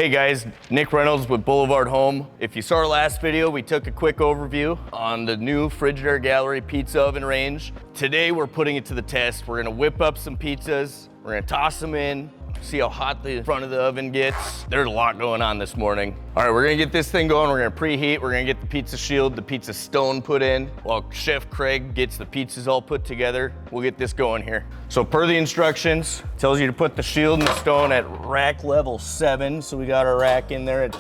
Hey guys, Nick Reynolds with BlvdHome. If you saw our last video, we took a quick overview on the new Frigidaire Gallery pizza oven range. Today we're putting it to the test. We're gonna whip up some pizzas, we're gonna toss them in, see how hot the front of the oven gets. There's a lot going on this morning. All right, we're gonna get this thing going. We're gonna preheat. We're gonna get the pizza shield, the pizza stone put in, while Chef Craig gets the pizzas all put together. We'll get this going here. So per the instructions, it tells you to put the shield and the stone at rack level 7. So we got our rack in there at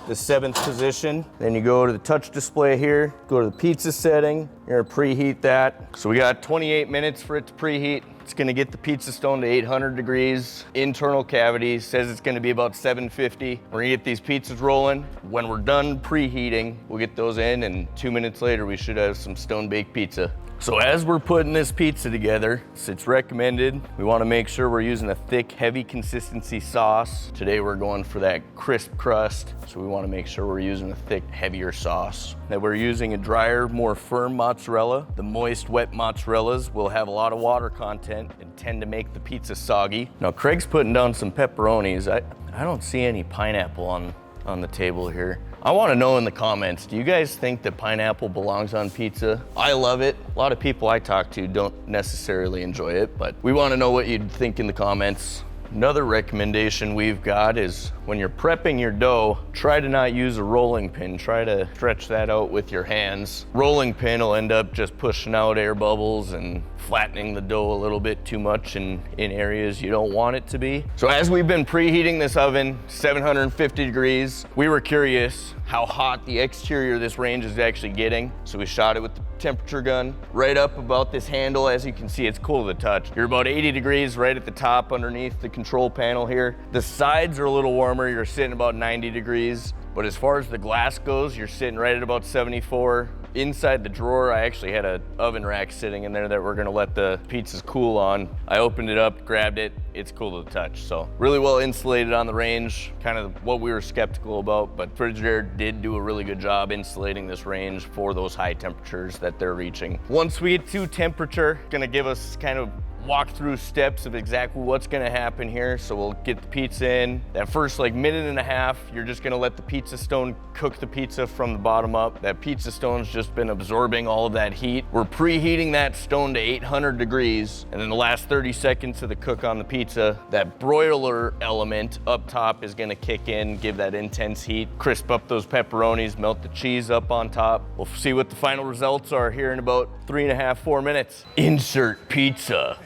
the 7th position. Then you go to the touch display here, go to the pizza setting. You're gonna preheat that. So we got 28 minutes for it to preheat. It's gonna get the pizza stone to 800 degrees. Internal cavity says it's gonna be about 750. We're gonna get these pizzas rolling. When we're done preheating, we'll get those in, and 2 minutes later, we should have some stone baked pizza. So as we're putting this pizza together, it's recommended, we wanna make sure we're using a thick, heavy consistency sauce. Today we're going for that crisp crust, so we wanna make sure we're using a thick, heavier sauce. That we're using a drier, more firm mozzarella. The moist, wet mozzarellas will have a lot of water content and tend to make the pizza soggy. Now Craig's putting down some pepperonis. I don't see any pineapple on the table here. I want to know in the comments, do you guys think that pineapple belongs on pizza? I love it. A lot of people I talk to don't necessarily enjoy it, but we want to know what you'd think in the comments. Another recommendation we've got is when you're prepping your dough, try to not use a rolling pin. Try to stretch that out with your hands. Rolling pin will end up just pushing out air bubbles and flattening the dough a little bit too much in areas you don't want it to be. So as we've been preheating this oven, 750 degrees, we were curious how hot the exterior of this range is actually getting. So we shot it with the temperature gun right up about this handle. As you can see, it's cool to the touch. You're about 80 degrees right at the top underneath the control panel here. The sides are a little warmer. You're sitting about 90 degrees. But as far as the glass goes, you're sitting right at about 74. Inside the drawer, I actually had an oven rack sitting in there that we're gonna let the pizzas cool on. I opened it up, grabbed it, it's cool to the touch. So really well insulated on the range, kind of what we were skeptical about, but Frigidaire did do a really good job insulating this range for those high temperatures that they're reaching. Once we get to temperature, gonna give us kind of walk through steps of exactly what's gonna happen here. So we'll get the pizza in. That first minute and a half, you're just gonna let the pizza stone cook the pizza from the bottom up. That pizza stone's just been absorbing all of that heat. We're preheating that stone to 800 degrees. And then the last 30 seconds of the cook on the pizza, that broiler element up top is gonna kick in, give that intense heat, crisp up those pepperonis, melt the cheese up on top. We'll see what the final results are here in about 3.5, 4 minutes. Insert pizza.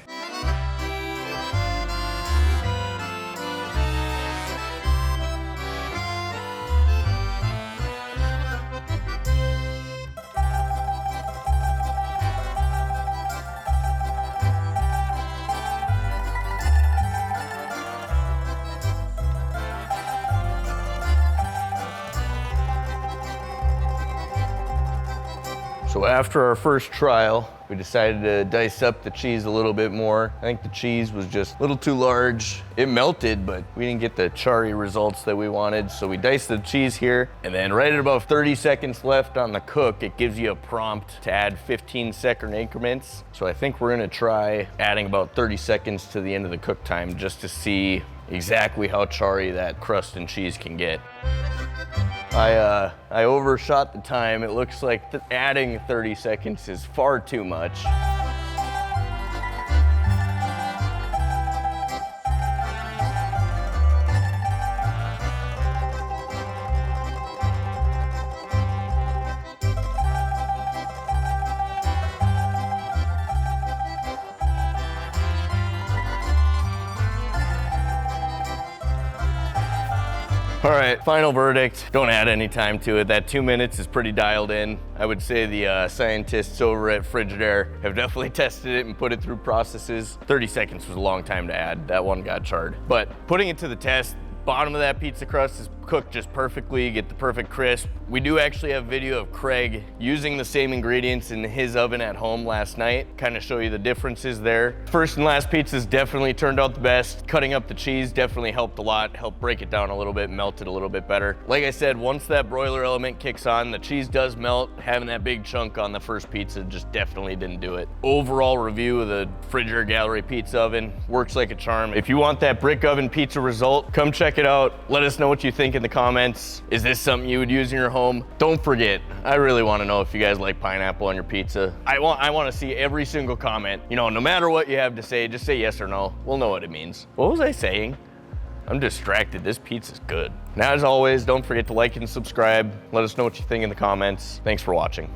So after our first trial, we decided to dice up the cheese a little bit more. I think the cheese was just a little too large. It melted, but we didn't get the charry results that we wanted. So we diced the cheese here, and then right at about 30 seconds left on the cook, it gives you a prompt to add 15-second increments. So I think we're gonna try adding about 30 seconds to the end of the cook time just to see exactly how charry that crust and cheese can get. I overshot the time. It looks like adding 30 seconds is far too much. All right, final verdict. Don't add any time to it. That 2 minutes is pretty dialed in. I would say the scientists over at Frigidaire have definitely tested it and put it through processes. 30 seconds was a long time to add. That one got charred. But putting it to the test, bottom of that pizza crust is cooked just perfectly, get the perfect crisp. We do actually have video of Craig using the same ingredients in his oven at home last night, kind of show you the differences there. First and last pizzas definitely turned out the best. Cutting up the cheese definitely helped a lot, helped break it down a little bit, melt it a little bit better. Like I said, once that broiler element kicks on, the cheese does melt. Having that big chunk on the first pizza just definitely didn't do it. Overall review of the Frigidaire Gallery pizza oven, works like a charm. If you want that brick oven pizza result, come check check it out. Let us know what you think in the comments. Is this something you would use in your home? Don't forget, I really want to know if you guys like pineapple on your pizza. I want to see every single comment. You know, no matter what you have to say, just say yes or no. We'll know what it means. What was I saying? I'm distracted. This pizza's good. Now, as always, don't forget to like and subscribe. Let us know what you think in the comments. Thanks for watching.